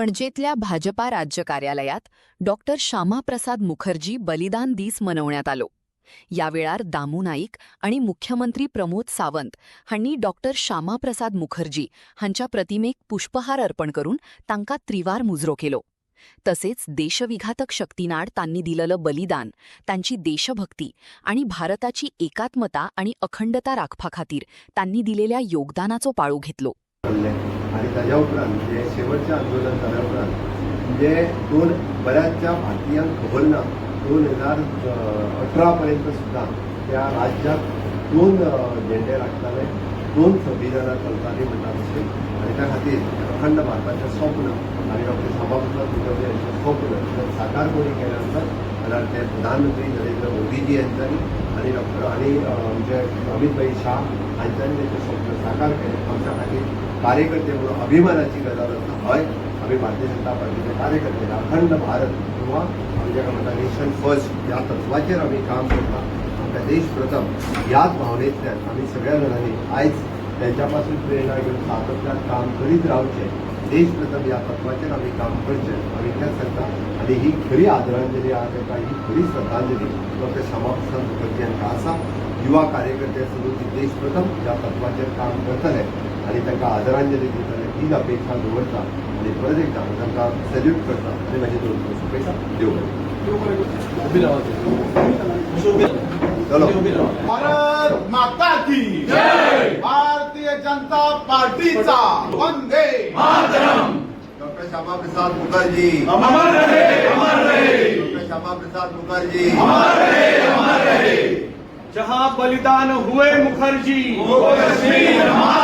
पणजेतल्या भाजपा राज्य कार्यालयात डॉक्टर श्यामाप्रसाद मुखर्जी बलिदान दिस मनवण्यात आलो. यावेळार दामू नाईक आणि मुख्यमंत्री प्रमोद सावंत हांनी डॉक्टर श्यामाप्रसाद मुखर्जी हांच्या प्रतिमेक पुष्पहार अर्पण करून तांकां त्रिवार मुजरो केलो. तसेच देशविघातक शक्तीनाड तांनी दिलेलं बलिदान, त्यांची देशभक्ती आणि भारताची एकात्मता आणि अखंडता राखपा खातीर तांनी दिलेल्या योगदानाचो पाळो घेतलो. आणि त्याच्या उपरांत जे शेवटचे आंदोलन जाल्या उपरांत म्हणजे बऱ्याचशा भारतीयांक खबर ना 2018 पर्यंत सुद्धा त्या राज्यात 2 झेंडे लागताले, 2 संविधानां चलताली म्हणटा तशी. आणि त्या खातीर अखंड भारताचें स्वप्न आणि डॉक्टर श्यामाप्रसाद मुखर्जी यांचें स्वप्न साकार कोणी केलें आसा जाल्यार ते प्रधानमंत्री नरेंद्र मोदीजी यांच्यानी आणि आमचे अमित भाई शाह हांच्यांनी तेचें स्वप्न साकार केलें. आमच्या खातीर कार्यकर्ते म्हणून अभिमानाची गजाल आसा. हय, आम्ही भारतीय जनता पार्टीचे कार्यकर्ते अखंड भारत किंवा आमच्या म्हणटा नेशन फर्स्ट या तत्वाचेर आम्ही काम करता. आमकां देश प्रथम ह्याच भावनेंतल्यान आम्ही सगळ्या जाणांनी आयज त्यांच्या पासून प्रेरणा घेऊन सातत्यान काम करीत रावचें. देश प्रथम या तत्वाचेर आम्ही काम करचें आम्ही तेंच सांगता. आणि ही खरी आदरांजली आहा तांकां, ही खरी श्रद्धांजली डॉक्टर श्यामाप्रसाद मुखर्जी यांका आसा. युवा कार्यकर्ते सोडून ती देश प्रथम या तत्वाचेर काम करतले आणि तांकां आदरांजली दितले हीच अपेक्षा दवरता. आणि परत एकदा तांकां सॅल्यूट करता आनी म्हाजे दोन शुभेच्छा. चलो, भारत माता की जय. भारतीय जनता पार्टीचा वंदे मातरम. डॉक्टर श्यामाप्रसाद मुखर्जी अमर रहे, अमर रहे. डॉक्टर श्यामाप्रसाद मुखर्जी अमर रहे, अमर रहे. जहां बलिदान हुए मुखर्जी, वो कश्मीर हमारा.